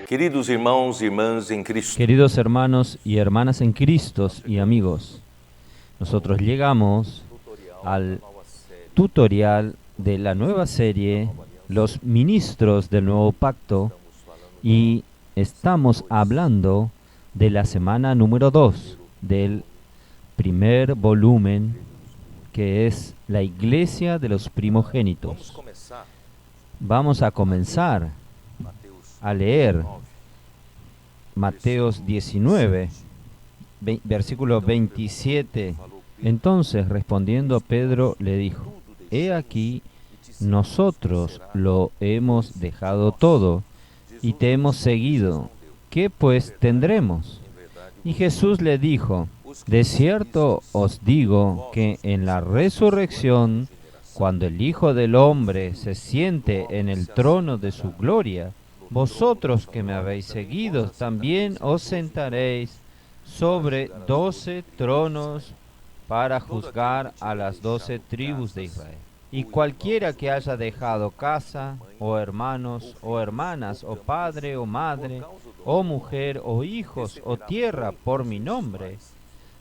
Queridos irmãos e irmãs em Cristo, Queridos hermanos y hermanas en Cristo y amigos, nosotros llegamos al tutorial de la nueva serie Los Ministros del Nuevo Pacto y estamos hablando de la semana número 2 del primer volumen, que es la Iglesia de los Primogénitos. Vamos a comenzar a leer Mateos 19, versículo 27. Entonces, respondiendo Pedro, le dijo: He aquí, nosotros lo hemos dejado todo y te hemos seguido. ¿Qué pues tendremos? Y Jesús le dijo: De cierto os digo que en la resurrección, cuando el Hijo del Hombre se siente en el trono de su gloria, vosotros que me habéis seguido también os sentaréis sobre 12 tronos para juzgar a las 12 tribus de Israel. Y cualquiera que haya dejado casa, o hermanos, o hermanas, o padre, o madre, o mujer, o hijos, o tierra por mi nombre,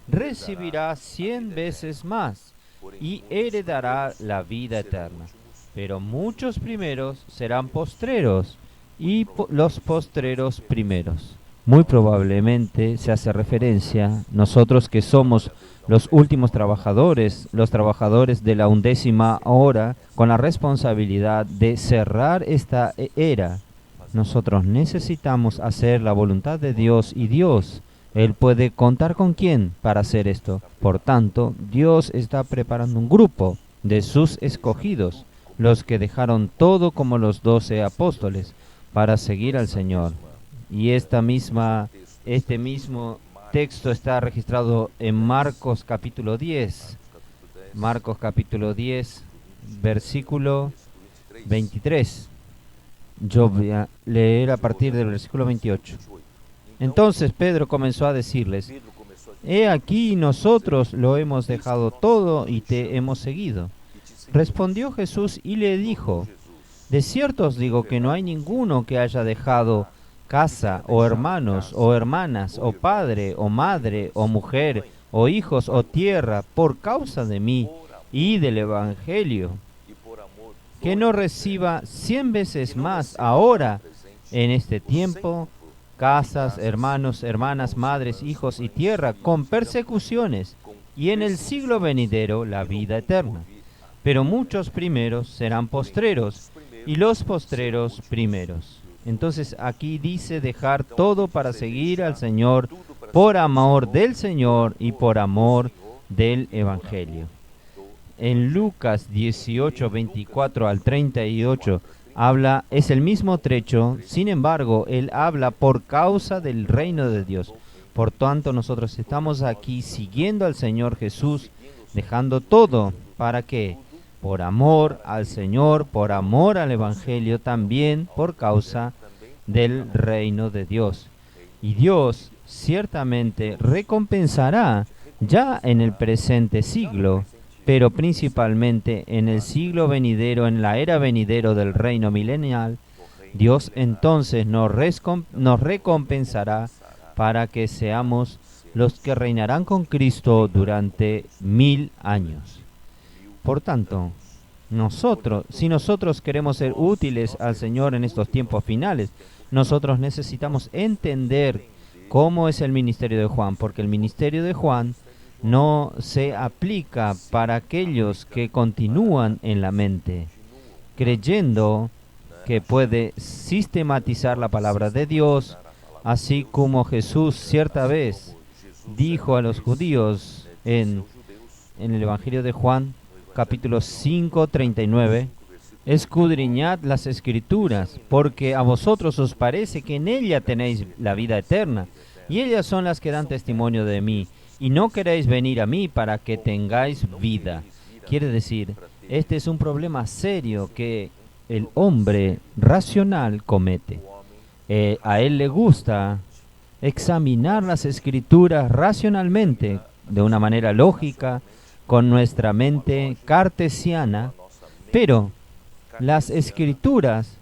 recibirá 100 veces más y heredará la vida eterna. Pero muchos primeros serán postreros, y los postreros primeros. Muy probablemente se hace referencia, nosotros que somos los últimos trabajadores, los trabajadores de la 11ª hora, con la responsabilidad de cerrar esta era. Nosotros necesitamos hacer la voluntad de Dios, y Dios, Él puede contar con quién para hacer esto. Por tanto, Dios está preparando un grupo de sus escogidos, los que dejaron todo como los 12 apóstoles, para seguir al Señor. Y este mismo texto está registrado en Marcos capítulo 10. Marcos capítulo 10, versículo 23. Yo voy a leer a partir del versículo 28. Entonces Pedro comenzó a decirles: He aquí, nosotros lo hemos dejado todo y te hemos seguido. Respondió Jesús y le dijo: De cierto os digo que no hay ninguno que haya dejado casa, o hermanos, o hermanas, o padre, o madre, o mujer, o hijos, o tierra, por causa de mí y del Evangelio, que no reciba 100 veces más ahora, en este tiempo, casas, hermanos, hermanas, madres, hijos y tierra, con persecuciones, y en el siglo venidero la vida eterna. Pero muchos primeros serán postreros, y los postreros primeros. Entonces aquí dice dejar todo para seguir al Señor, por amor del Señor y por amor del Evangelio. En Lucas 18, 24 al 38 es el mismo trecho, sin embargo, él habla por causa del reino de Dios. Por tanto, nosotros estamos aquí siguiendo al Señor Jesús, dejando todo. ¿Para qué? Por amor al Señor, por amor al Evangelio, también por causa del reino de Dios. Y Dios ciertamente recompensará ya en el presente siglo, pero principalmente en el siglo venidero, en la era venidero del reino milenial. Dios entonces nos recompensará para que seamos los que reinarán con Cristo durante 1000 años. Por tanto, si nosotros queremos ser útiles al Señor en estos tiempos finales, nosotros necesitamos entender cómo es el ministerio de Juan, porque el ministerio de Juan no se aplica para aquellos que continúan en la mente, creyendo que puede sistematizar la palabra de Dios, así como Jesús cierta vez dijo a los judíos en el Evangelio de Juan, capítulo 5, 39, escudriñad las Escrituras, porque a vosotros os parece que en ella tenéis la vida eterna, y ellas son las que dan testimonio de mí, y no queréis venir a mí para que tengáis vida. Quiere decir, este es un problema serio que el hombre racional comete. A él le gusta examinar las Escrituras racionalmente, de una manera lógica, con nuestra mente cartesiana, pero las Escrituras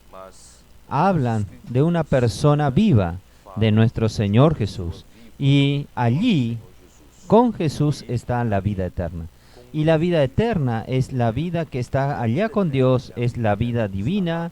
hablan de una persona viva, de nuestro Señor Jesús. Y allí, con Jesús, está la vida eterna. Y la vida eterna es la vida que está allá con Dios, es la vida divina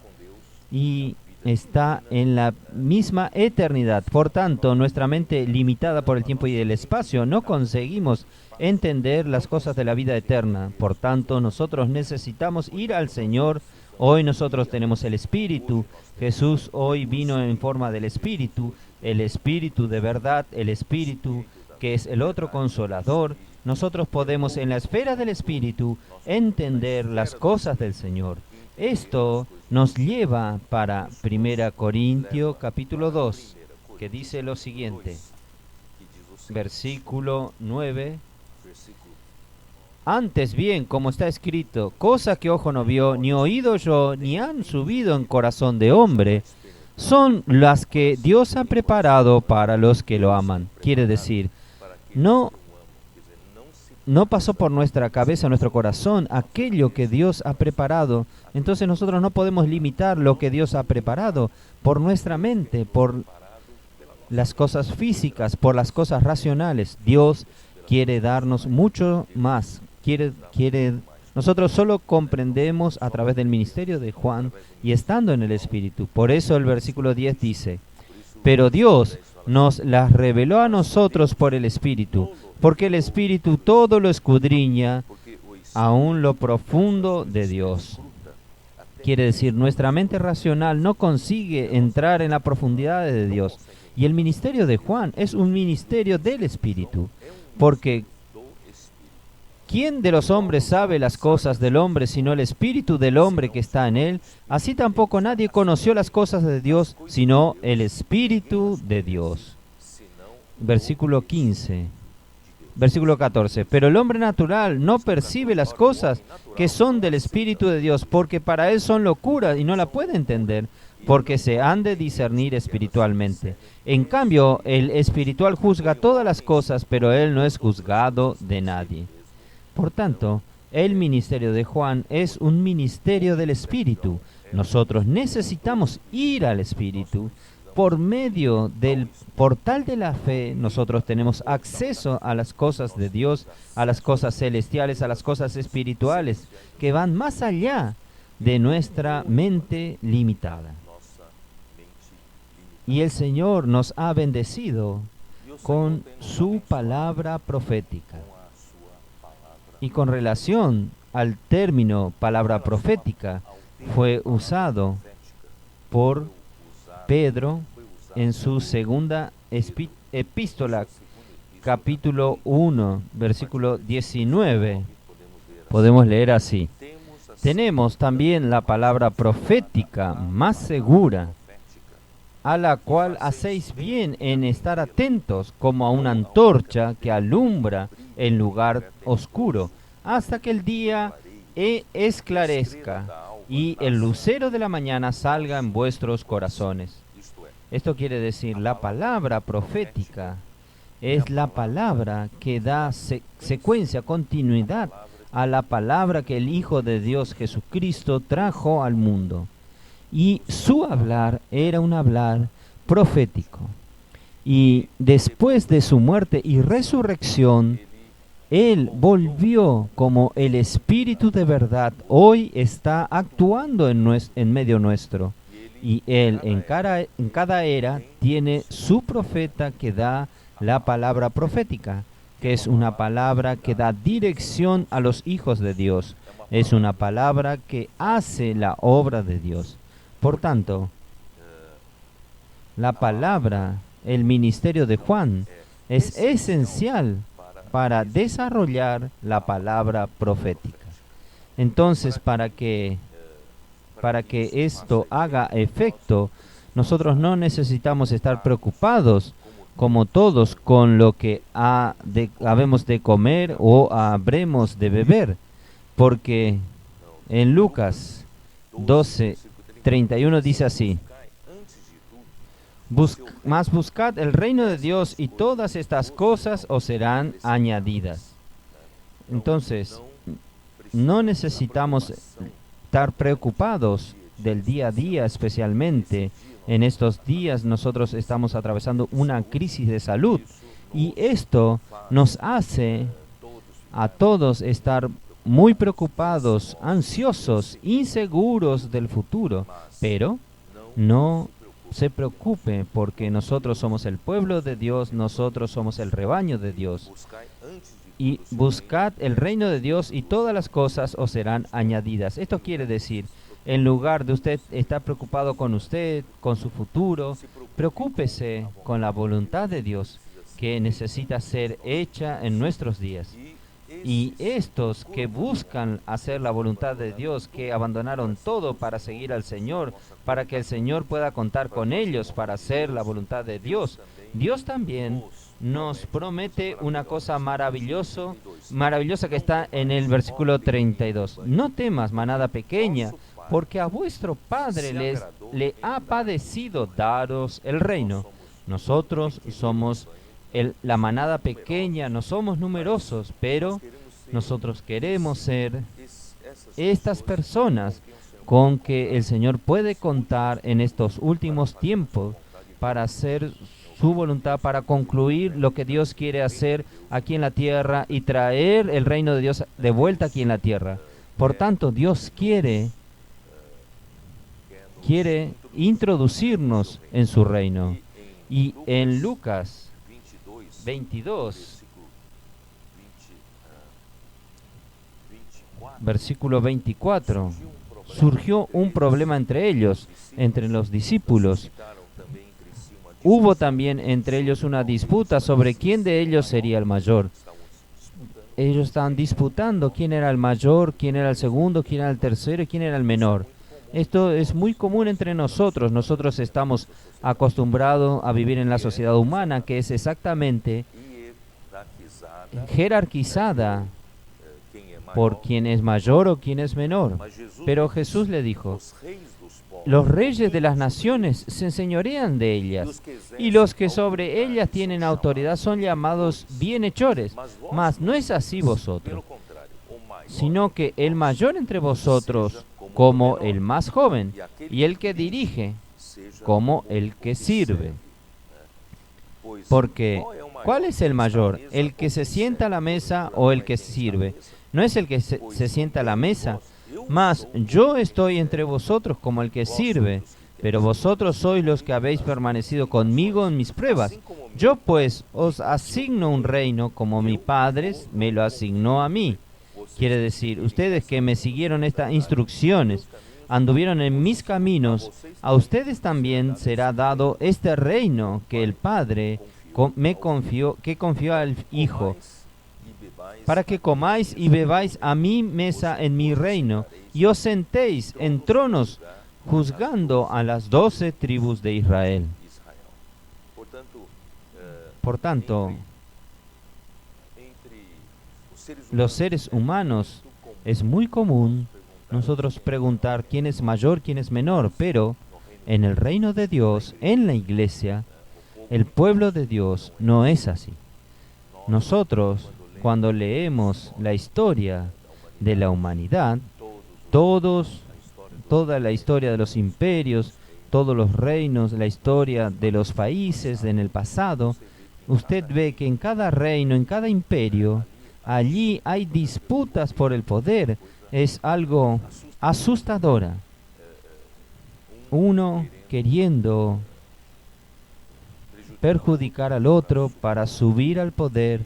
y está en la misma eternidad. Por tanto, nuestra mente limitada por el tiempo y el espacio no conseguimos entender las cosas de la vida eterna. Por tanto, nosotros necesitamos ir al Señor. Hoy nosotros tenemos el Espíritu. Jesús hoy vino en forma del Espíritu, el Espíritu de verdad, el Espíritu que es el otro consolador. Nosotros podemos en la esfera del Espíritu entender las cosas del Señor. Esto nos lleva para 1 Corintios capítulo 2, que dice lo siguiente, versículo 9. Antes bien, como está escrito, cosa que ojo no vio, ni oído yo, ni han subido en corazón de hombre, son las que Dios ha preparado para los que lo aman. Quiere decir, no pasó por nuestra cabeza, nuestro corazón, aquello que Dios ha preparado. Entonces nosotros no podemos limitar lo que Dios ha preparado por nuestra mente, por las cosas físicas, por las cosas racionales. Dios quiere darnos mucho más. Nosotros solo comprendemos a través del ministerio de Juan y estando en el Espíritu. Por eso el versículo 10 dice, pero Dios nos las reveló a nosotros por el Espíritu, porque el Espíritu todo lo escudriña, aún lo profundo de Dios. Quiere decir, nuestra mente racional no consigue entrar en la profundidad de Dios. Y el ministerio de Juan es un ministerio del Espíritu, porque ¿quién de los hombres sabe las cosas del hombre sino el Espíritu del hombre que está en él? Así tampoco nadie conoció las cosas de Dios sino el Espíritu de Dios. Versículo 15. Versículo 14. Pero el hombre natural no percibe las cosas que son del Espíritu de Dios, porque para él son locura y no la puede entender, porque se han de discernir espiritualmente. En cambio, el espiritual juzga todas las cosas, pero él no es juzgado de nadie. Por tanto, el ministerio de Juan es un ministerio del Espíritu. Nosotros necesitamos ir al Espíritu. Por medio del portal de la fe, nosotros tenemos acceso a las cosas de Dios, a las cosas celestiales, a las cosas espirituales, que van más allá de nuestra mente limitada. Y el Señor nos ha bendecido con su palabra profética. Y con relación al término palabra profética, fue usado por Pedro en su segunda epístola, capítulo 1, versículo 19. Podemos leer así. Tenemos también la palabra profética más segura, a la cual hacéis bien en estar atentos como a una antorcha que alumbra en lugar oscuro, hasta que el día esclarezca y el lucero de la mañana salga en vuestros corazones. Esto quiere decir, la palabra profética es la palabra que da secuencia, continuidad a la palabra que el Hijo de Dios Jesucristo trajo al mundo. Y su hablar era un hablar profético. Y después de su muerte y resurrección, Él volvió como el Espíritu de verdad. Hoy está actuando en medio nuestro. Y Él en cada era tiene su profeta que da la palabra profética, que es una palabra que da dirección a los hijos de Dios. Es una palabra que hace la obra de Dios. Por tanto, la palabra, el ministerio de Juan, es esencial para desarrollar la palabra profética. Entonces, para que esto haga efecto, nosotros no necesitamos estar preocupados, como todos, con lo que habemos de comer o habremos de beber, porque en Lucas 12:31 dice así: mas buscad el reino de Dios y todas estas cosas os serán añadidas. Entonces, no necesitamos estar preocupados del día a día, especialmente en estos días nosotros estamos atravesando una crisis de salud y esto nos hace a todos estar muy preocupados, ansiosos, inseguros del futuro. Pero no se preocupe, porque nosotros somos el pueblo de Dios, nosotros somos el rebaño de Dios. Y buscad el reino de Dios y todas las cosas os serán añadidas. Esto quiere decir, en lugar de usted estar preocupado con usted, con su futuro, preocúpese con la voluntad de Dios que necesita ser hecha en nuestros días. Y estos que buscan hacer la voluntad de Dios, que abandonaron todo para seguir al Señor, para que el Señor pueda contar con ellos para hacer la voluntad de Dios, Dios también nos promete una cosa maravillosa que está en el versículo 32. No temas, manada pequeña, porque a vuestro Padre le ha padecido daros el reino. Nosotros somos la manada pequeña, no somos numerosos, pero nosotros queremos ser estas personas con que el Señor puede contar en estos últimos tiempos para hacer su voluntad, para concluir lo que Dios quiere hacer aquí en la tierra y traer el reino de Dios de vuelta aquí en la tierra. Por tanto, Dios quiere introducirnos en su reino. Y en Lucas 22, versículo 24, surgió un problema entre ellos, entre los discípulos. Hubo también entre ellos una disputa sobre quién de ellos sería el mayor. Ellos estaban disputando quién era el mayor, quién era el segundo, quién era el tercero y quién era el menor. Esto es muy común entre nosotros. Nosotros estamos acostumbrados a vivir en la sociedad humana, que es exactamente jerarquizada por quién es mayor o quién es menor. Pero Jesús le dijo, los reyes de las naciones se enseñorean de ellas, y los que sobre ellas tienen autoridad son llamados bienhechores. Mas no es así vosotros, sino que el mayor entre vosotros como el más joven, y el que dirige como el que sirve. Porque, ¿cuál es el mayor? ¿El que se sienta a la mesa o el que sirve? No es el que se sienta a la mesa, mas yo estoy entre vosotros como el que sirve, pero vosotros sois los que habéis permanecido conmigo en mis pruebas. Yo pues os asigno un reino como mi Padre me lo asignó a mí. Quiere decir, ustedes que me siguieron estas instrucciones, anduvieron en mis caminos, a ustedes también será dado este reino que el Padre confió al Hijo, para que comáis y bebáis a mi mesa en mi reino, y os sentéis en tronos, juzgando a las 12 tribus de Israel. Por tanto, los seres humanos es muy común nosotros preguntar quién es mayor, quién es menor, pero en el reino de Dios, en la iglesia, el pueblo de Dios no es así. Nosotros, cuando leemos la historia de la humanidad, toda la historia de los imperios, todos los reinos, la historia de los países en el pasado, usted ve que en cada reino, en cada imperio, allí hay disputas por el poder. Es algo asustadora. Uno queriendo perjudicar al otro para subir al poder,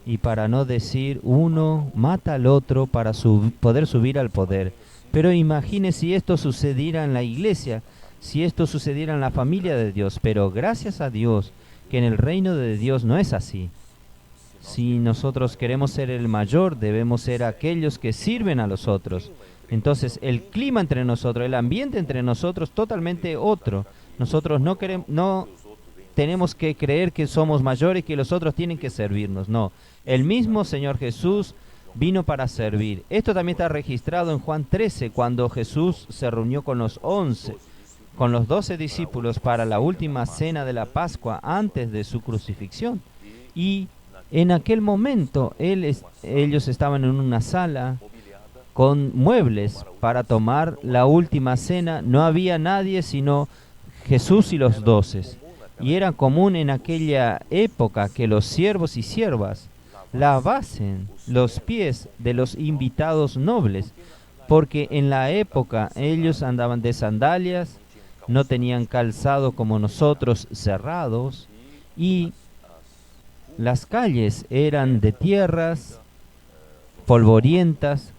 y para no decir uno mata al otro para poder subir al poder. Pero imagine si esto sucediera en la iglesia, si esto sucediera en la familia de Dios. Pero gracias a Dios que en el reino de Dios no es así. Si nosotros queremos ser el mayor, debemos ser aquellos que sirven a los otros. Entonces, el clima entre nosotros, el ambiente entre nosotros, totalmente otro. Nosotros no tenemos que creer que somos mayores y que los otros tienen que servirnos. No, el mismo Señor Jesús vino para servir. Esto también está registrado en Juan 13, cuando Jesús se reunió con los 12 discípulos para la última cena de la Pascua antes de su crucifixión. Y en aquel momento ellos estaban en una sala con muebles para tomar la última cena. No había nadie sino Jesús y los 12. Y era común en aquella época que los siervos y siervas lavasen los pies de los invitados nobles, porque en la época ellos andaban de sandalias, no tenían calzado como nosotros cerrados, y las calles eran de tierras polvorientas,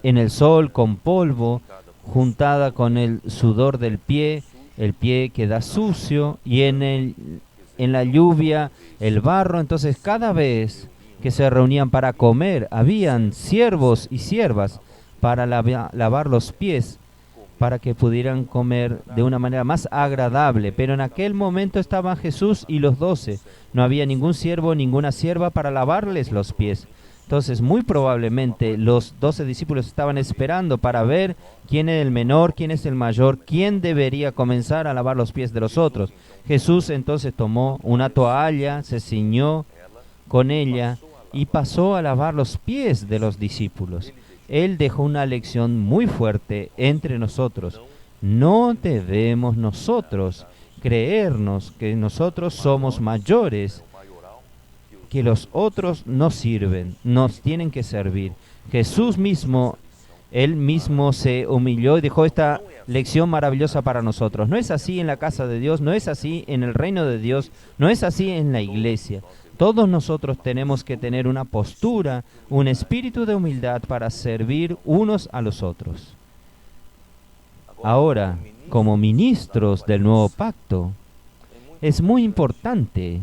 en el sol con polvo, juntada con el sudor del pie, el pie queda sucio, y en la lluvia el barro. Entonces cada vez que se reunían para comer, habían siervos y siervas para lavar los pies, para que pudieran comer de una manera más agradable. Pero en aquel momento estaban Jesús y los 12. No había ningún siervo, ninguna sierva para lavarles los pies. Entonces, muy probablemente los 12 discípulos estaban esperando para ver quién es el menor, quién es el mayor, quién debería comenzar a lavar los pies de los otros. Jesús entonces tomó una toalla, se ciñó con ella y pasó a lavar los pies de los discípulos. Él dejó una lección muy fuerte entre nosotros. No debemos nosotros creernos que nosotros somos mayores, que los otros nos sirven, nos tienen que servir. Jesús mismo, Él mismo se humilló y dejó esta lección maravillosa para nosotros. No es así en la casa de Dios, no es así en el reino de Dios, no es así en la iglesia. Todos nosotros tenemos que tener una postura, un espíritu de humildad para servir unos a los otros. Ahora, como ministros del nuevo pacto, es muy importante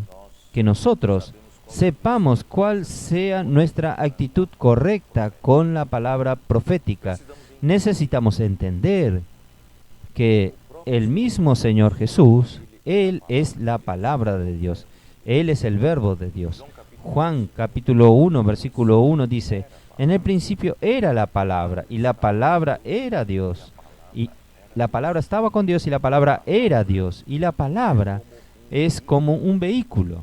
que nosotros sepamos cuál sea nuestra actitud correcta con la palabra profética. Necesitamos entender que el mismo Señor Jesús, Él es la palabra de Dios. Él es el verbo de Dios. Juan capítulo 1, versículo 1 dice, en el principio era la palabra, y la palabra era Dios. Y la palabra estaba con Dios, y la palabra era Dios. Y la palabra es como un vehículo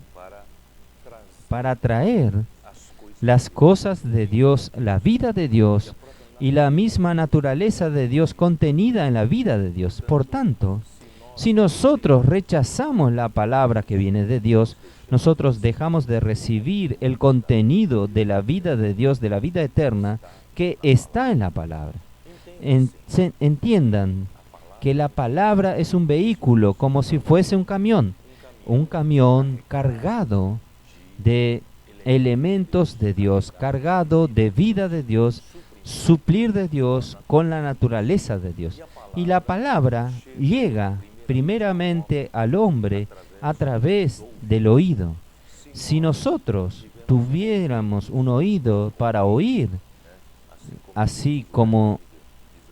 para traer las cosas de Dios, la vida de Dios, y la misma naturaleza de Dios contenida en la vida de Dios. Por tanto, si nosotros rechazamos la palabra que viene de Dios, nosotros dejamos de recibir el contenido de la vida de Dios, de la vida eterna, que está en la palabra. Entiendan que la palabra es un vehículo, como si fuese un camión cargado de elementos de Dios, cargado de vida de Dios, suplir de Dios con la naturaleza de Dios. Y la palabra llega primeramente al hombre a través del oído. Si nosotros tuviéramos un oído para oír, así como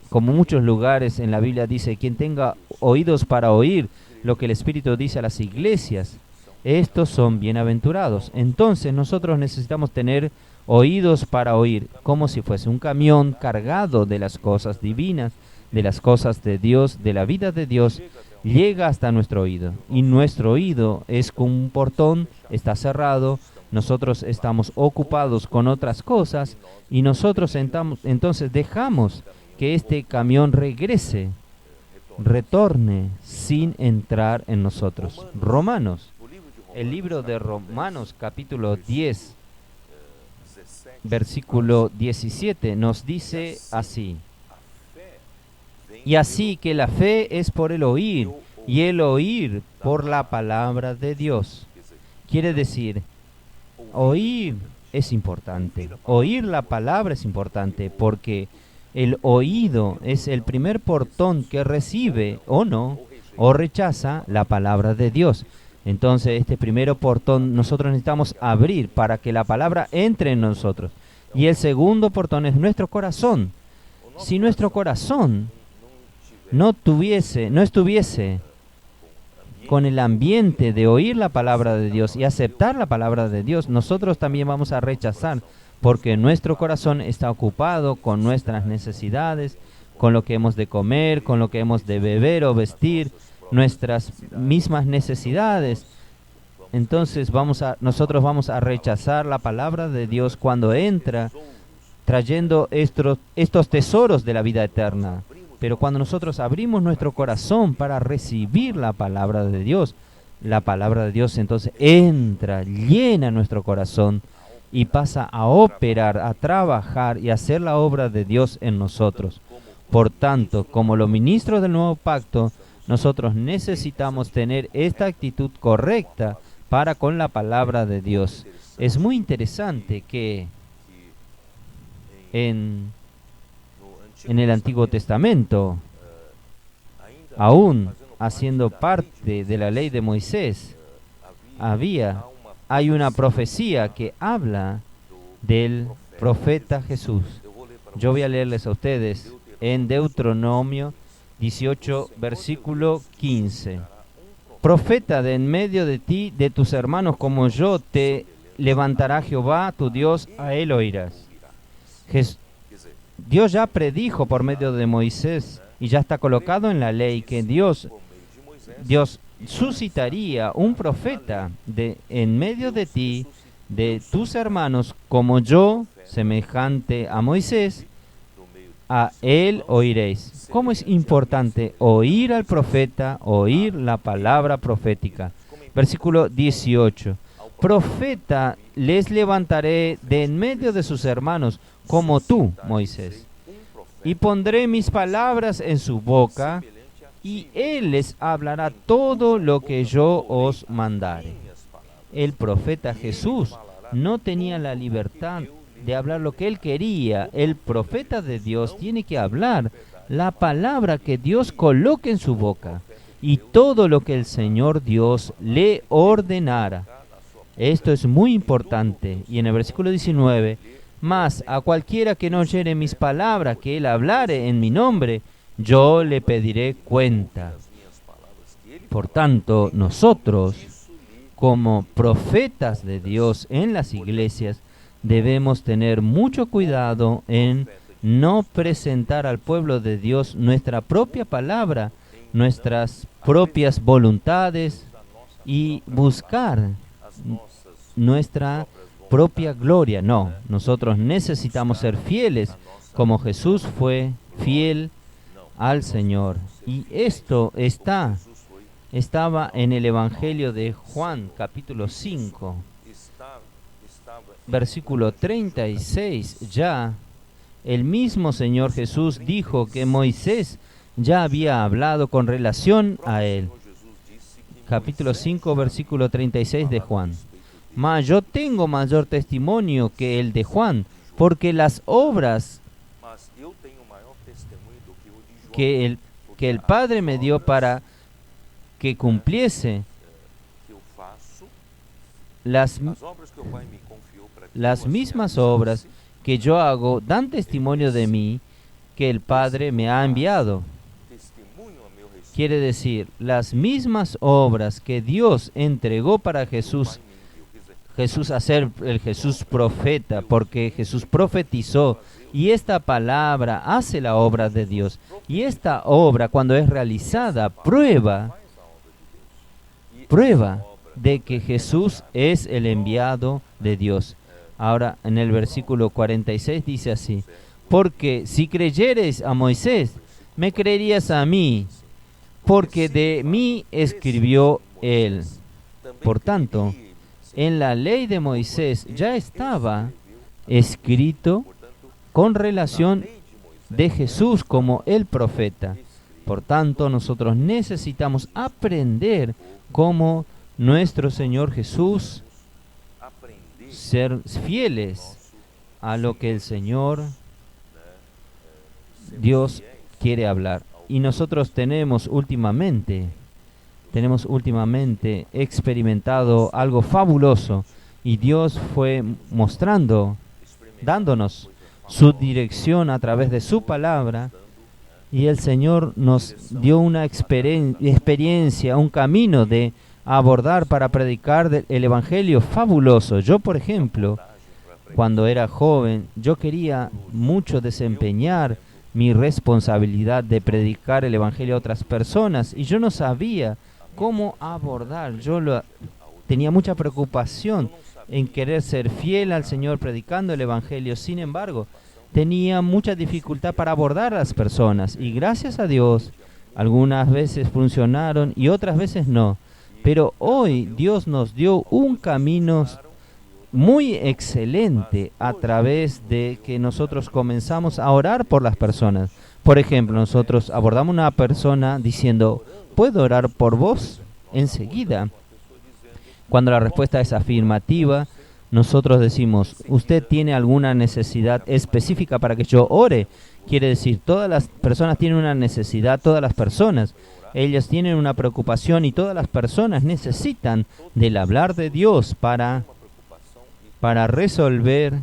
muchos lugares en la Biblia dice, quien tenga oídos para oír lo que el Espíritu dice a las iglesias, estos son bienaventurados. Entonces nosotros necesitamos tener oídos para oír, como si fuese un camión cargado de las cosas divinas, de las cosas de Dios, de la vida de Dios, llega hasta nuestro oído. Y nuestro oído es como un portón, está cerrado, nosotros estamos ocupados con otras cosas, y nosotros entonces dejamos que este camión retorne sin entrar en nosotros. El libro de Romanos capítulo 10, versículo 17 nos dice así: y así que la fe es por el oír, y el oír por la palabra de Dios. Quiere decir, oír es importante, oír la palabra es importante, porque el oído es el primer portón que recibe o no, o rechaza la palabra de Dios. Entonces este primer portón nosotros necesitamos abrir para que la palabra entre en nosotros. Y el segundo portón es nuestro corazón. Si nuestro corazón no estuviese con el ambiente de oír la palabra de Dios y aceptar la palabra de Dios, nosotros también vamos a rechazar, porque nuestro corazón está ocupado con nuestras necesidades, con lo que hemos de comer, con lo que hemos de beber o vestir, nuestras mismas necesidades. Entonces nosotros vamos a rechazar la palabra de Dios cuando entra trayendo estos tesoros de la vida eterna. Pero cuando nosotros abrimos nuestro corazón para recibir la palabra de Dios entonces entra, llena nuestro corazón y pasa a operar, a trabajar y a hacer la obra de Dios en nosotros. Por tanto, como los ministros del nuevo pacto, nosotros necesitamos tener esta actitud correcta para con la palabra de Dios. Es muy interesante que en el Antiguo Testamento, aún haciendo parte de la ley de Moisés, hay una profecía que habla del profeta Jesús. Yo voy a leerles a ustedes en Deuteronomio 18, versículo 15. Profeta de en medio de ti, de tus hermanos como yo, te levantará Jehová tu Dios, a él oirás. Dios ya predijo por medio de Moisés y ya está colocado en la ley que Dios suscitaría un profeta de en medio de ti, de tus hermanos como yo, semejante a Moisés, a él oiréis. ¿Cómo es importante oír al profeta, oír la palabra profética? Versículo 18. Profeta les levantaré de en medio de sus hermanos, como tú, Moisés. Y pondré mis palabras en su boca, y él les hablará todo lo que yo os mandare. El profeta Jesús no tenía la libertad de hablar lo que él quería. El profeta de Dios tiene que hablar la palabra que Dios coloque en su boca y todo lo que el Señor Dios le ordenara. Esto es muy importante. Y en el versículo 19, mas a cualquiera que no oyere mis palabras, que él hablare en mi nombre, yo le pediré cuenta. Por tanto, nosotros, como profetas de Dios en las iglesias, debemos tener mucho cuidado en no presentar al pueblo de Dios nuestra propia palabra, nuestras propias voluntades y buscar nuestra propia gloria. No, nosotros necesitamos ser fieles como Jesús fue fiel al Señor. Y esto estaba en el Evangelio de Juan, capítulo 5, versículo 36. Ya el mismo Señor Jesús dijo que Moisés ya había hablado con relación a él. Capítulo 5, versículo 36 de Juan. Mas yo tengo mayor testimonio que el de Juan, porque las obras que el Padre me dio para que cumpliese, las mismas obras que yo hago dan testimonio de mí que el Padre me ha enviado. Quiere decir, las mismas obras que Dios entregó para Jesús a ser el Jesús profeta, porque Jesús profetizó, y esta palabra hace la obra de Dios. Y esta obra, cuando es realizada, prueba de que Jesús es el enviado de Dios. Ahora, en el versículo 46 dice así: porque si creyeres a Moisés, me creerías a mí, porque de mí escribió él. Por tanto, en la ley de Moisés ya estaba escrito con relación de Jesús como el profeta. Por tanto, nosotros necesitamos aprender como nuestro Señor Jesús, ser fieles a lo que el Señor Dios quiere hablar. Y nosotros tenemos últimamente experimentado algo fabuloso, y Dios fue dándonos su dirección a través de su palabra, y el Señor nos dio una experiencia, un camino de abordar para predicar el Evangelio fabuloso. Yo, por ejemplo, cuando era joven, yo quería mucho desempeñar mi responsabilidad de predicar el Evangelio a otras personas, y yo no sabía cómo abordar. Tenía mucha preocupación en querer ser fiel al Señor predicando el Evangelio. Sin embargo, tenía mucha dificultad para abordar a las personas. Y gracias a Dios, algunas veces funcionaron y otras veces no. Pero hoy Dios nos dio un camino muy excelente a través de que nosotros comenzamos a orar por las personas. Por ejemplo, nosotros abordamos a una persona diciendo, ¿puedo orar por vos? Enseguida, cuando la respuesta es afirmativa, nosotros decimos, ¿usted tiene alguna necesidad específica para que yo ore? Quiere decir, todas las personas tienen una necesidad, todas las personas. Ellas tienen una preocupación y todas las personas necesitan del hablar de Dios para resolver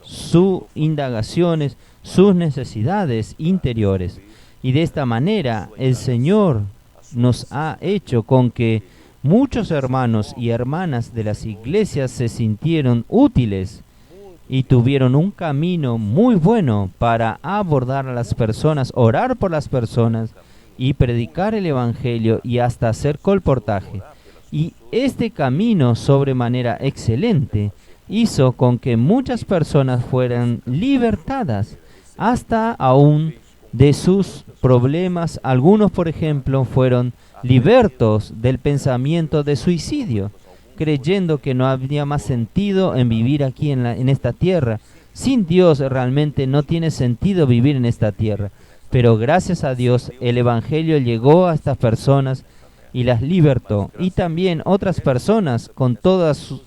sus indagaciones, sus necesidades interiores. Y de esta manera el Señor nos ha hecho con que muchos hermanos y hermanas de las iglesias se sintieron útiles y tuvieron un camino muy bueno para abordar a las personas, orar por las personas y predicar el Evangelio y hasta hacer colportaje. Y este camino sobremanera excelente hizo con que muchas personas fueran libertadas hasta aún de sus problemas. Algunos, por ejemplo, fueron libertos del pensamiento de suicidio, creyendo que no había más sentido en vivir aquí en esta tierra. Sin Dios realmente no tiene sentido vivir en esta tierra. Pero gracias a Dios el Evangelio llegó a estas personas y las libertó. Y también otras personas con todos sus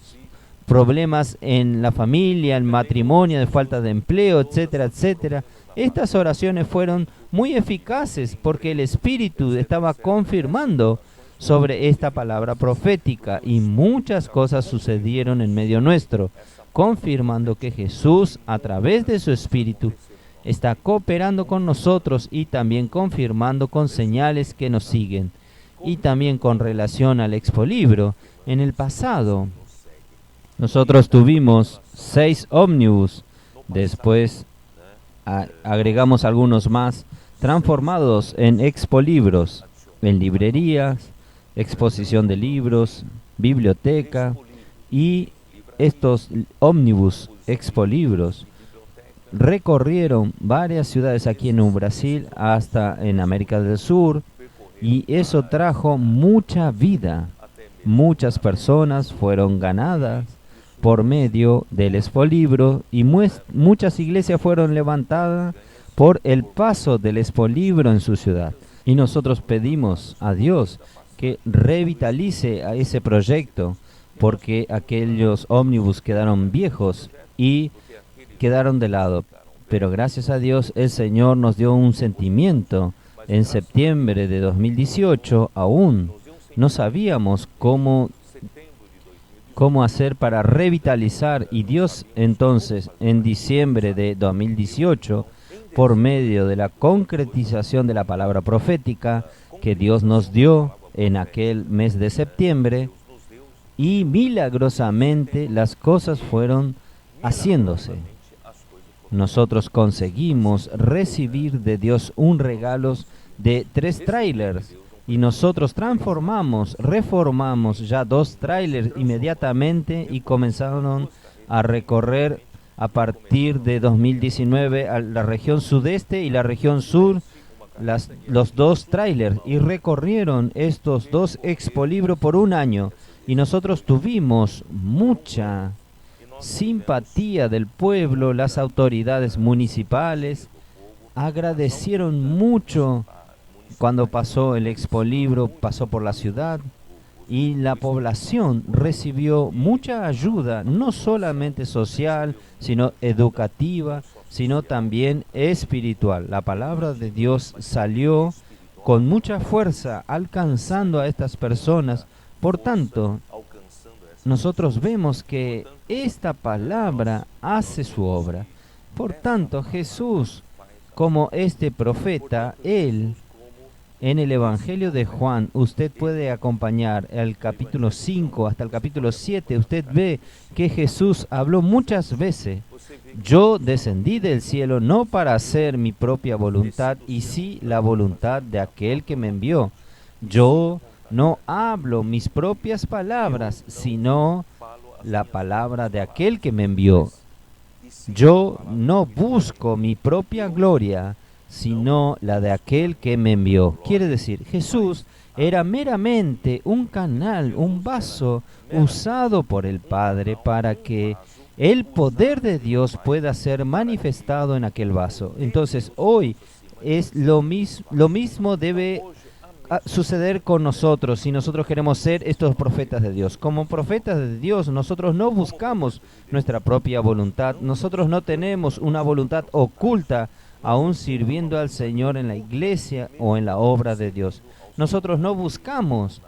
problemas en la familia, el matrimonio, de falta de empleo, etcétera, etcétera. Estas oraciones fueron muy eficaces porque el Espíritu estaba confirmando sobre esta palabra profética y muchas cosas sucedieron en medio nuestro, confirmando que Jesús, a través de su Espíritu, está cooperando con nosotros y también confirmando con señales que nos siguen. Y también con relación al expolibro, en el pasado nosotros tuvimos 6 ómnibus, después agregamos algunos más, transformados en expolibros, en librerías, exposición de libros, biblioteca, y estos ómnibus expolibros recorrieron varias ciudades aquí en Brasil hasta en América del Sur, y eso trajo mucha vida. Muchas personas fueron ganadas por medio del expolibro y muchas iglesias fueron levantadas por el paso del expolibro en su ciudad. Y nosotros pedimos a Dios que revitalice a ese proyecto, porque aquellos ómnibus quedaron viejos y quedaron de lado. Pero gracias a Dios el Señor nos dio un sentimiento. En septiembre de 2018 aún no sabíamos cómo hacer para revitalizar, y Dios entonces en diciembre de 2018, por medio de la concretización de la palabra profética que Dios nos dio en aquel mes de septiembre, y milagrosamente las cosas fueron haciéndose. Nosotros conseguimos recibir de Dios un regalo de 3 trailers, y nosotros reformamos ya 2 trailers inmediatamente y comenzaron a recorrer a partir de 2019 a la región sudeste y la región sur, los 2 trailers, y recorrieron estos 2 expolibros por un año, y nosotros tuvimos mucha simpatía del pueblo. Las autoridades municipales agradecieron mucho cuando pasó el expolibro, pasó por la ciudad, y la población recibió mucha ayuda, no solamente social, sino educativa, sino también espiritual. La palabra de Dios salió con mucha fuerza, alcanzando a estas personas. Por tanto, nosotros vemos que esta palabra hace su obra. Por tanto, Jesús, como este profeta, Él, en el Evangelio de Juan, usted puede acompañar el capítulo 5 hasta el capítulo 7, usted ve que Jesús habló muchas veces: yo descendí del cielo no para hacer mi propia voluntad, y sí la voluntad de aquel que me envió. Yo no hablo mis propias palabras, sino la palabra de aquel que me envió. yo no busco mi propia gloria, sino la de aquel que me envió. Quiere decir, Jesús era meramente un canal, un vaso usado por el Padre para que el poder de Dios pueda ser manifestado en aquel vaso. Entonces, hoy es lo mismo debe suceder con nosotros si nosotros queremos ser estos profetas de Dios. Como profetas de Dios, nosotros no buscamos nuestra propia voluntad, nosotros no tenemos una voluntad oculta aún sirviendo al Señor en la iglesia o en la obra de Dios. Nosotros no buscamos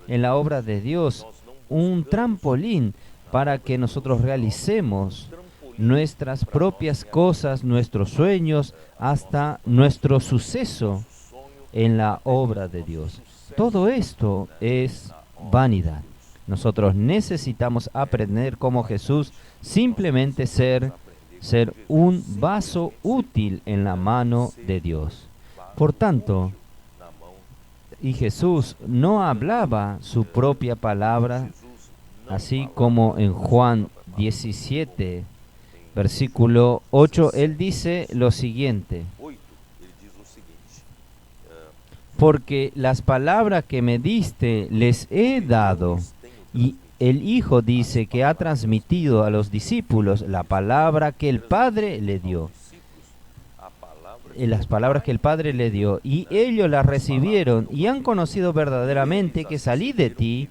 en la obra de Dios un trampolín para que nosotros realicemos nuestras propias cosas, nuestros sueños, hasta nuestro suceso en la obra de Dios. Todo esto es vanidad. Nosotros necesitamos aprender como Jesús, simplemente ser un vaso útil en la mano de Dios. Por tanto, y Jesús no hablaba su propia palabra, así como en Juan 17, versículo 8, él dice lo siguiente: porque las palabras que me diste les he dado, y el Hijo dice que ha transmitido a los discípulos la palabra que el Padre le dio. Las palabras que el Padre le dio, y ellos las recibieron y han conocido verdaderamente que salí de ti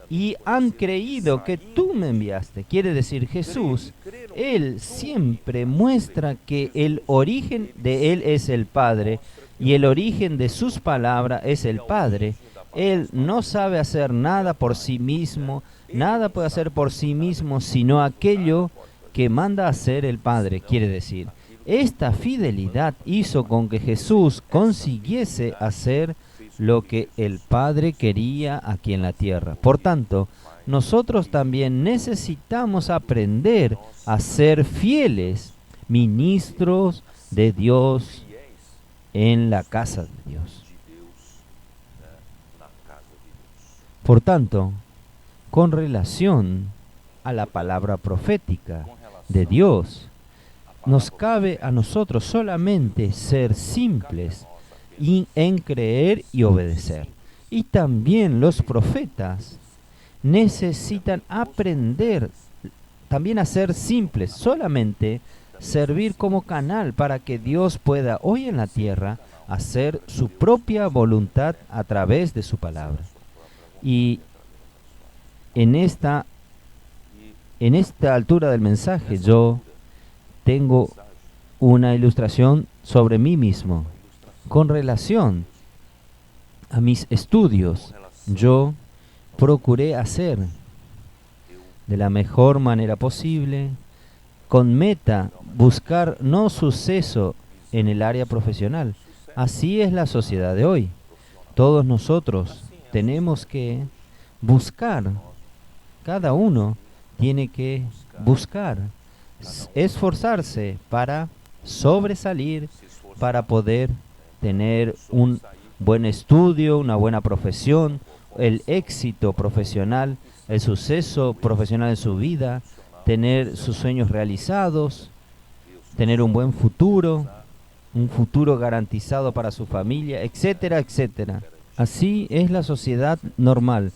y han creído que tú me enviaste. Quiere decir, Jesús, Él siempre muestra que el origen de Él es el Padre y el origen de sus palabras es el Padre. Él no sabe hacer nada por sí mismo, nada puede hacer por sí mismo, sino aquello que manda hacer el Padre. Quiere decir, esta fidelidad hizo con que Jesús consiguiese hacer lo que el Padre quería aquí en la tierra. Por tanto, nosotros también necesitamos aprender a ser fieles ministros de Dios en la casa de Dios. Por tanto, con relación a la palabra profética de Dios, nos cabe a nosotros solamente ser simples en creer y obedecer. Y también los profetas necesitan aprender también a ser simples, solamente servir como canal para que Dios pueda hoy en la tierra hacer su propia voluntad a través de su palabra. Y en esta altura del mensaje yo tengo una ilustración sobre mí mismo. Con relación a mis estudios, yo procuré hacer de la mejor manera posible, con meta, buscar no suceso en el área profesional. Así es la sociedad de hoy. Todos nosotros tenemos que buscar, cada uno tiene que buscar, esforzarse para sobresalir, para poder tener un buen estudio, una buena profesión, el éxito profesional, el suceso profesional en su vida, tener sus sueños realizados, tener un buen futuro, un futuro garantizado para su familia, etcétera, etcétera. Así es la sociedad normal.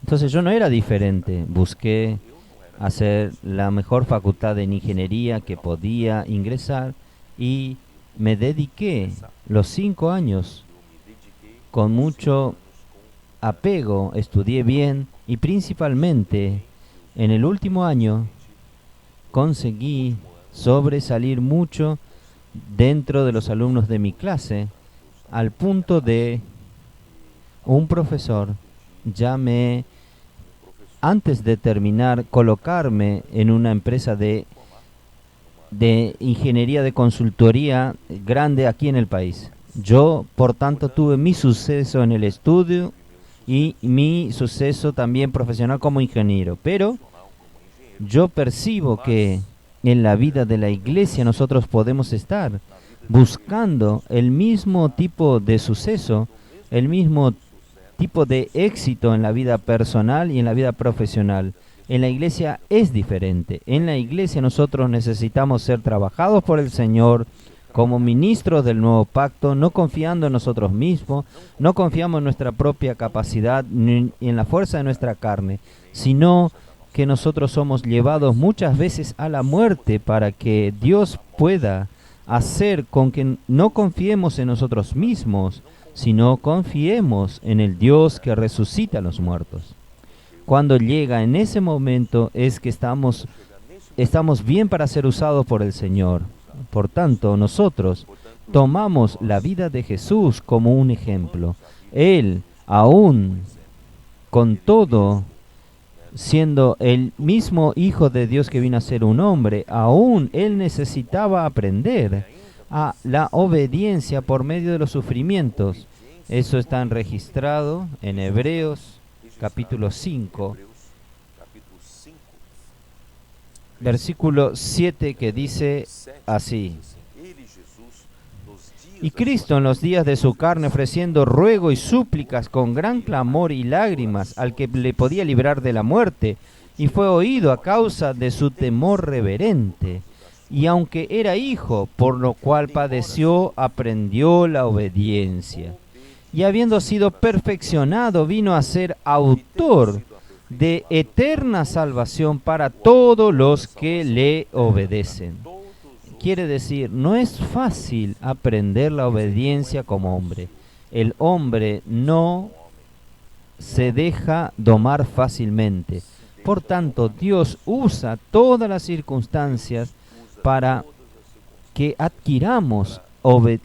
Entonces yo no era diferente, busqué hacer la mejor facultad en ingeniería que podía ingresar y me dediqué los 5 años con mucho apego, estudié bien y principalmente en el último año conseguí sobresalir mucho dentro de los alumnos de mi clase, al punto de un profesor antes de terminar, colocarme en una empresa de ingeniería de consultoría grande aquí en el país. Yo, por tanto, tuve mi suceso en el estudio y mi suceso también profesional como ingeniero. Pero yo percibo que en la vida de la iglesia nosotros podemos estar buscando el mismo tipo de suceso, el mismo tipo de éxito en la vida personal y en la vida profesional. En la iglesia es diferente. En la iglesia nosotros necesitamos ser trabajados por el Señor como ministros del nuevo pacto, no confiando en nosotros mismos, no confiamos en nuestra propia capacidad ni en la fuerza de nuestra carne, sino que nosotros somos llevados muchas veces a la muerte para que Dios pueda hacer con que no confiemos en nosotros mismos, sino confiemos en el Dios que resucita a los muertos. Cuando llega en ese momento es que estamos bien para ser usados por el Señor. Por tanto, nosotros tomamos la vida de Jesús como un ejemplo. Él, aún con todo, siendo el mismo Hijo de Dios que vino a ser un hombre, aún Él necesitaba aprender a la obediencia por medio de los sufrimientos. Eso está registrado en Hebreos capítulo 5, versículo 7, que dice así: y Cristo en los días de su carne, ofreciendo ruego y súplicas con gran clamor y lágrimas al que le podía librar de la muerte, y fue oído a causa de su temor reverente. Y aunque era hijo, por lo cual padeció, aprendió la obediencia. Y habiendo sido perfeccionado, vino a ser autor de eterna salvación para todos los que le obedecen. Quiere decir, no es fácil aprender la obediencia como hombre. El hombre no se deja domar fácilmente. Por tanto, Dios usa todas las circunstancias para que adquiramos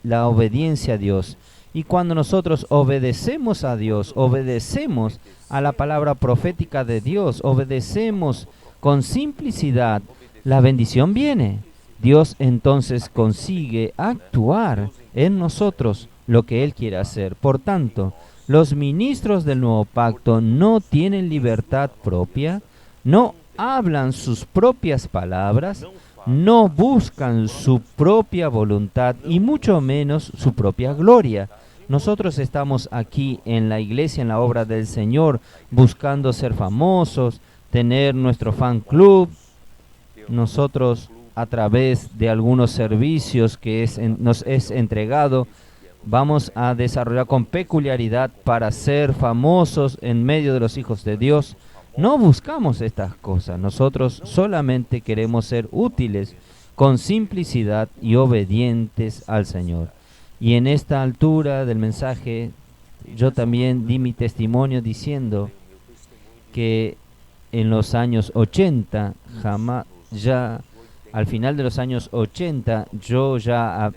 la obediencia a Dios. Y cuando nosotros obedecemos a Dios, obedecemos a la palabra profética de Dios, obedecemos con simplicidad, la bendición viene. Dios entonces consigue actuar en nosotros lo que Él quiere hacer. Por tanto, los ministros del nuevo pacto no tienen libertad propia, no hablan sus propias palabras, no buscan su propia voluntad y mucho menos su propia gloria. Nosotros estamos aquí en la iglesia, en la obra del Señor, buscando ser famosos, tener nuestro fan club. Nosotros, a través de algunos servicios que nos es entregado, vamos a desarrollar con peculiaridad para ser famosos en medio de los hijos de Dios. No buscamos estas cosas, nosotros solamente queremos ser útiles con simplicidad y obedientes al Señor. Y en esta altura del mensaje, yo también di mi testimonio diciendo que en los años 80, al final de los años 80, yo ya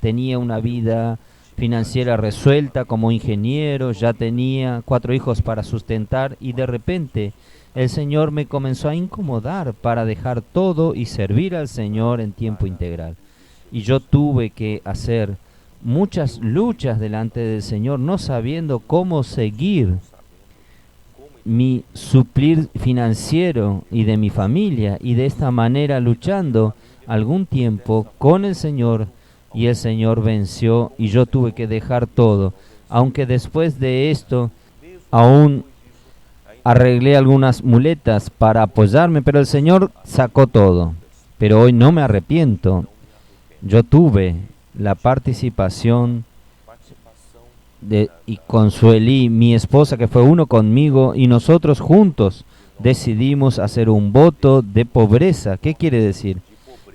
tenía una vida financiera resuelta como ingeniero, ya tenía 4 hijos para sustentar y de repente el Señor me comenzó a incomodar para dejar todo y servir al Señor en tiempo integral. Y yo tuve que hacer muchas luchas delante del Señor, no sabiendo cómo seguir mi suplir financiero y de mi familia, y de esta manera luchando algún tiempo con el Señor, y el Señor venció y yo tuve que dejar todo, aunque después de esto aún arreglé algunas muletas para apoyarme, pero el Señor sacó todo. Pero hoy no me arrepiento. Yo tuve la participación y Consuelí, mi esposa, que fue uno conmigo, y nosotros juntos decidimos hacer un voto de pobreza. ¿Qué quiere decir?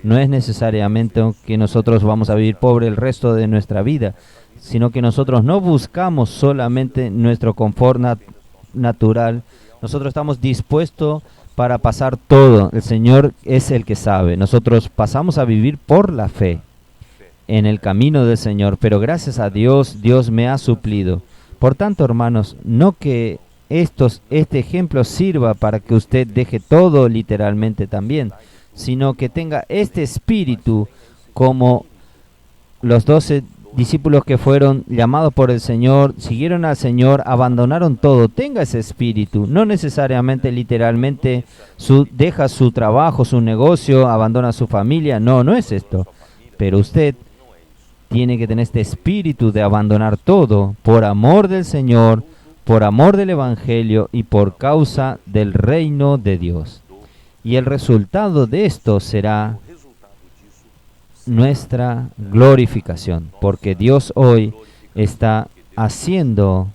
No es necesariamente que nosotros vamos a vivir pobre el resto de nuestra vida, sino que nosotros no buscamos solamente nuestro confort natural. Nosotros estamos dispuestos para pasar todo. El Señor es el que sabe. Nosotros pasamos a vivir por la fe en el camino del Señor, pero gracias a Dios, Dios me ha suplido. Por tanto, hermanos, no que este ejemplo sirva para que usted deje todo literalmente también, sino que tenga este espíritu como los 12 discípulos que fueron llamados por el Señor, siguieron al Señor, abandonaron todo. Tenga ese espíritu, no necesariamente literalmente deja su trabajo, su negocio, abandona su familia, no es esto, pero usted tiene que tener este espíritu de abandonar todo por amor del Señor, por amor del Evangelio y por causa del reino de Dios. Y el resultado de esto será nuestra glorificación, porque Dios hoy está haciendo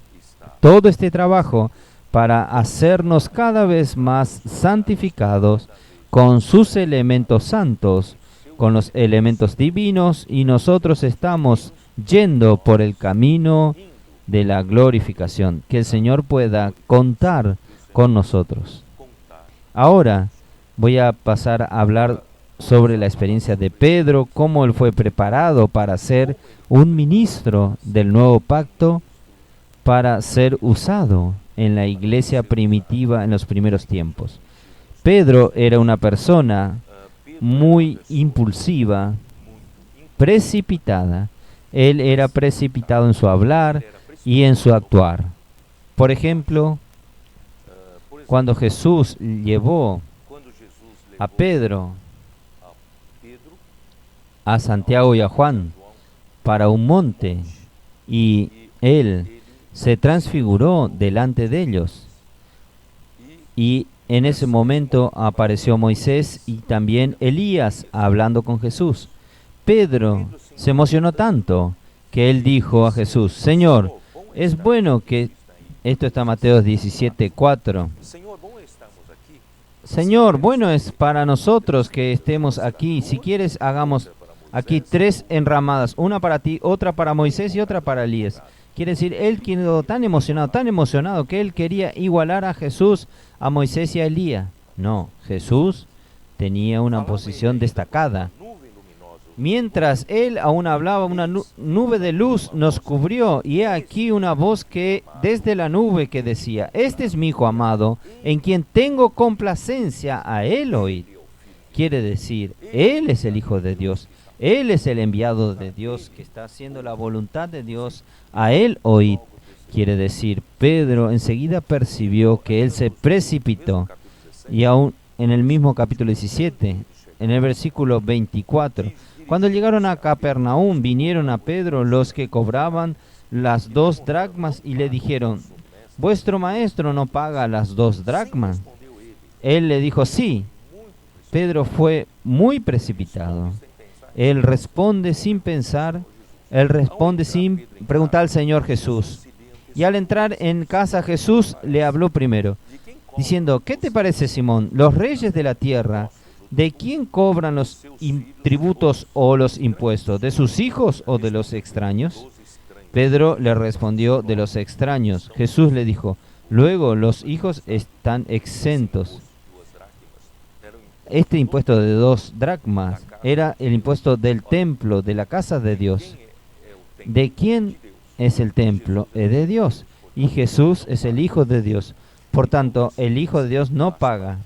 todo este trabajo para hacernos cada vez más santificados con sus elementos santos, con los elementos divinos, y nosotros estamos yendo por el camino de la glorificación, que el Señor pueda contar con nosotros. Ahora voy a pasar a hablar sobre la experiencia de Pedro, cómo él fue preparado para ser un ministro del nuevo pacto, para ser usado en la iglesia primitiva en los primeros tiempos. Pedro era una persona muy impulsiva, precipitada. Él era precipitado en su hablar y en su actuar. Por ejemplo, cuando Jesús llevó a Pedro, a Santiago y a Juan para un monte, y él se transfiguró delante de ellos, y en ese momento apareció Moisés y también Elías hablando con Jesús. Pedro se emocionó tanto que él dijo a Jesús: Señor, es bueno que... Esto está en Mateo 17:4. Señor, bueno es para nosotros que estemos aquí. Si quieres, hagamos aquí 3 enramadas, una para ti, otra para Moisés y otra para Elías. Quiere decir, él quedó tan emocionado que él quería igualar a Jesús, a Moisés y a Elías. No, Jesús tenía una posición destacada. Mientras él aún hablaba, una nube de luz nos cubrió, y he aquí una voz que desde la nube que decía: Este es mi Hijo amado, en quien tengo complacencia, a él oíd. Quiere decir, él es el Hijo de Dios, él es el enviado de Dios que está haciendo la voluntad de Dios, a él oíd. Quiere decir, Pedro enseguida percibió que él se precipitó, y aún en el mismo capítulo 17, en el versículo 24, cuando llegaron a Capernaum, vinieron a Pedro los que cobraban las 2 dracmas y le dijeron: ¿Vuestro maestro no paga las 2 dracmas? Él le dijo: sí. Pedro fue muy precipitado. Él responde sin pensar, él responde sin preguntar al Señor Jesús. Y al entrar en casa, Jesús le habló primero, diciendo: ¿qué te parece, Simón? Los reyes de la tierra, ¿de quién cobran los tributos o los impuestos? ¿De sus hijos o de los extraños? Pedro le respondió: de los extraños. Jesús le dijo: luego los hijos están exentos. Este impuesto de 2 dracmas era el impuesto del templo, de la casa de Dios. ¿De quién es el templo? Es de Dios. Y Jesús es el Hijo de Dios. Por tanto, el Hijo de Dios no paga.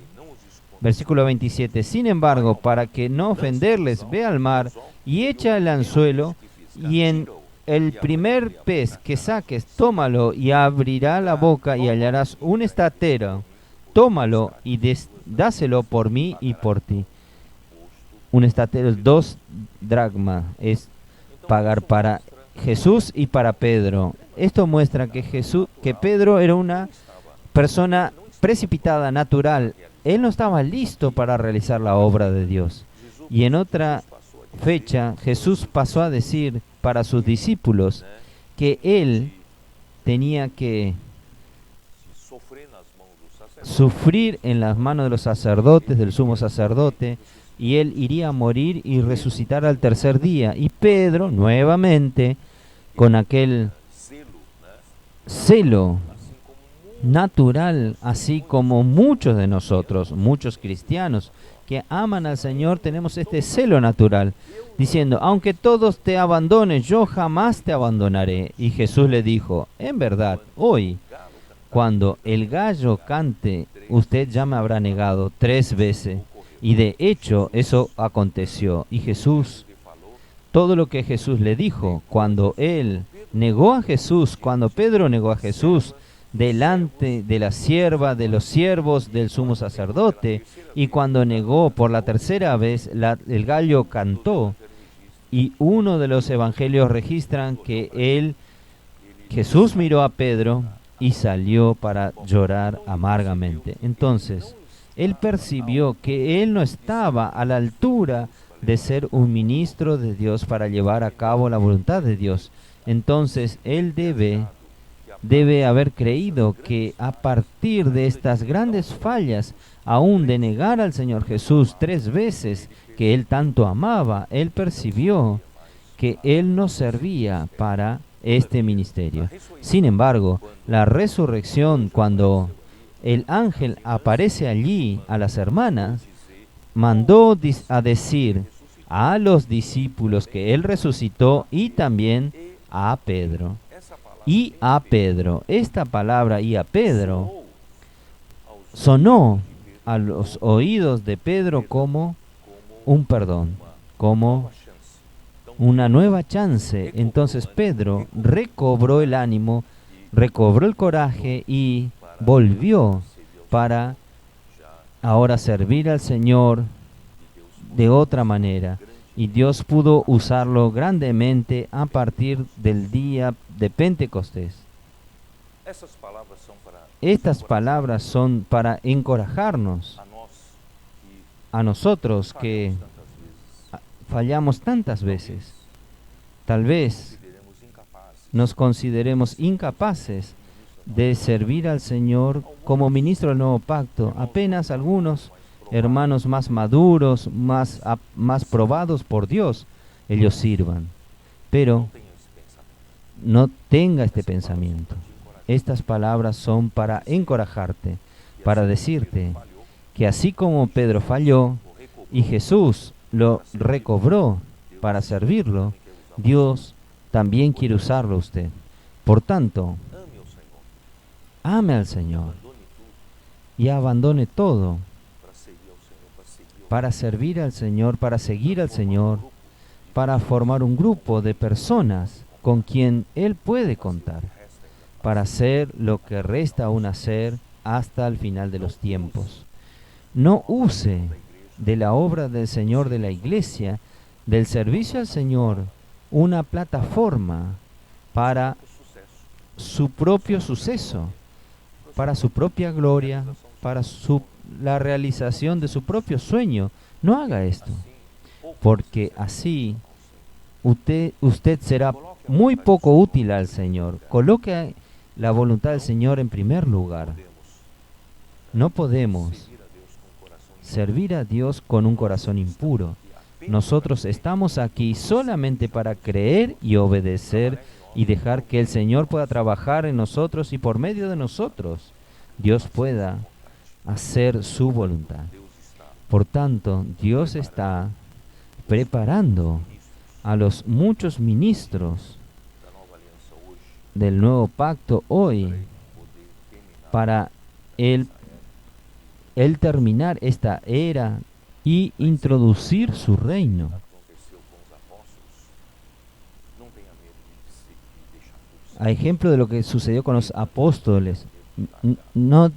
Versículo 27. Sin embargo, para que no ofenderles, ve al mar y echa el anzuelo, y en el primer pez que saques, tómalo, y abrirá la boca y hallarás un estatero. Tómalo y dáselo por mí y por ti. Un estatero, 2 dracmas, es pagar para Jesús y para Pedro. Esto muestra que Pedro era una persona precipitada, natural. Él no estaba listo para realizar la obra de Dios. Y en otra fecha, Jesús pasó a decir para sus discípulos que él tenía que sufrir en las manos de los sacerdotes, del sumo sacerdote, y él iría a morir y resucitar al tercer día. Y Pedro, nuevamente, con aquel celo natural, así como muchos de nosotros, muchos cristianos que aman al Señor, tenemos este celo natural, diciendo: aunque todos te abandonen, yo jamás te abandonaré. Y Jesús le dijo: en verdad, hoy, cuando el gallo cante, usted ya me habrá negado 3 veces. Y de hecho, eso aconteció. Y Jesús, todo lo que Jesús le dijo, cuando él negó a Jesús, cuando Pedro negó a Jesús, delante de la sierva, de los siervos del sumo sacerdote, y cuando negó por la tercera vez, el gallo cantó. Y uno de los evangelios registran que Jesús miró a Pedro y salió para llorar amargamente. Entonces, él percibió que él no estaba a la altura de ser un ministro de Dios para llevar a cabo la voluntad de Dios. Entonces, él debe haber creído que a partir de estas grandes fallas, aún de negar al Señor Jesús 3 veces que él tanto amaba, él percibió que él no servía para este ministerio. Sin embargo, la resurrección, cuando el ángel aparece allí a las hermanas, mandó a decir a los discípulos que él resucitó y también a Pedro. Y a Pedro. Esta palabra y a Pedro sonó a los oídos de Pedro como un perdón, como una nueva chance. Entonces Pedro recobró el ánimo, recobró el coraje y volvió para ahora servir al Señor de otra manera. Y Dios pudo usarlo grandemente a partir del día de Pentecostés. Estas palabras son para encorajarnos a nosotros que fallamos tantas veces. Tal vez nos consideremos incapaces de servir al Señor como ministro del nuevo pacto. Apenas algunos hermanos más maduros, más probados por Dios, ellos sirvan. Pero no tenga este pensamiento. Estas palabras son para encorajarte, para decirte que así como Pedro falló y Jesús lo recobró para servirlo, Dios también quiere usarlo a usted. Por tanto, ame al Señor y abandone todo para servir al Señor, para seguir al Señor, para formar un grupo de personas con quien Él puede contar, para hacer lo que resta aún hacer hasta el final de los tiempos. No use de la obra del Señor, de la iglesia, del servicio al Señor, una plataforma para su propio suceso, para su propia gloria, para la realización de su propio sueño. No haga esto, porque así usted será muy poco útil al Señor. Coloque la voluntad del Señor en primer lugar. No podemos servir a Dios con un corazón impuro. Nosotros estamos aquí solamente para creer y obedecer y dejar que el Señor pueda trabajar en nosotros y por medio de nosotros Dios pueda hacer su voluntad. Por tanto, Dios está preparando a los muchos ministros del nuevo pacto hoy para Él terminar esta era y introducir su reino. A ejemplo de lo que sucedió con los apóstoles, no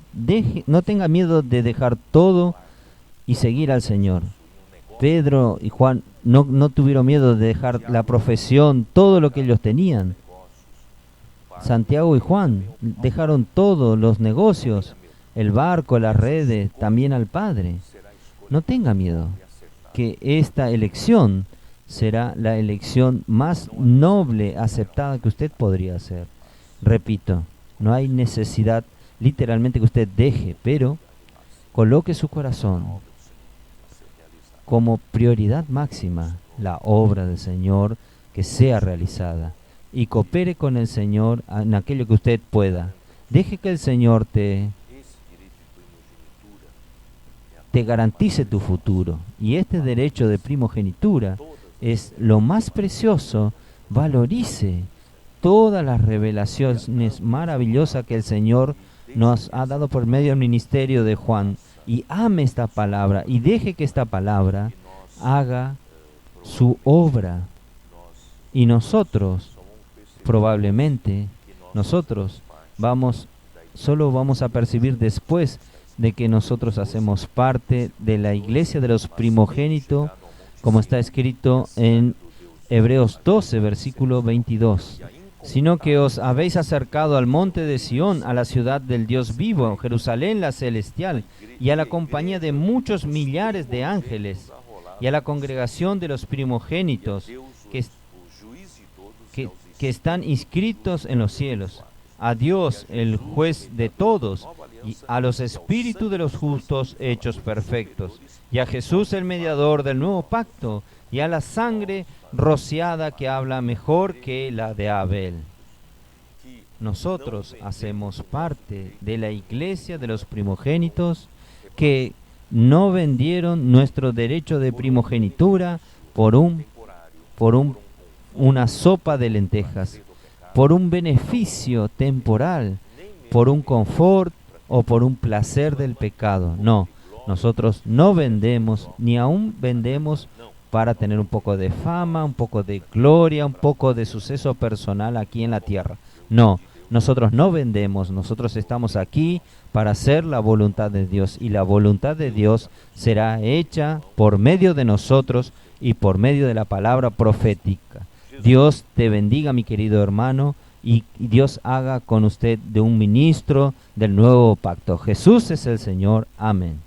tenga miedo de dejar todo y seguir al Señor. Pedro y Juan no tuvieron miedo de dejar la profesión, todo lo que ellos tenían. Santiago y Juan dejaron todos los negocios, el barco, las redes, también al Padre. No tenga miedo, que esta elección será la elección más noble, aceptada que usted podría hacer. Repito, no hay necesidad literalmente que usted deje, pero coloque su corazón como prioridad máxima la obra del Señor que sea realizada y coopere con el Señor en aquello que usted pueda. Deje que el Señor te garantice tu futuro, y este derecho de primogenitura es lo más precioso. Valorice todas las revelaciones maravillosas que el Señor nos ha dado por medio del ministerio de Juan, y ame esta palabra y deje que esta palabra haga su obra. Y nosotros, probablemente, solo vamos a percibir después de que nosotros hacemos parte de la iglesia de los primogénitos, como está escrito en Hebreos 12, versículo 22. sino que os habéis acercado al monte de Sión, a la ciudad del Dios vivo, Jerusalén la celestial, y a la compañía de muchos millares de ángeles, y a la congregación de los primogénitos que están inscritos en los cielos, a Dios, el juez de todos, y a los espíritus de los justos hechos perfectos, y a Jesús el mediador del nuevo pacto, y a la sangre rociada que habla mejor que la de Abel. Nosotros hacemos parte de la iglesia de los primogénitos que no vendieron nuestro derecho de primogenitura por una sopa de lentejas, por un beneficio temporal, por un confort o por un placer del pecado. No, nosotros no vendemos, ni aún vendemos para tener un poco de fama, un poco de gloria, un poco de suceso personal aquí en la tierra. No, nosotros no vendemos, nosotros estamos aquí para hacer la voluntad de Dios, y la voluntad de Dios será hecha por medio de nosotros y por medio de la palabra profética. Dios te bendiga, mi querido hermano, y Dios haga con usted de un ministro del nuevo pacto. Jesús es el Señor. Amén.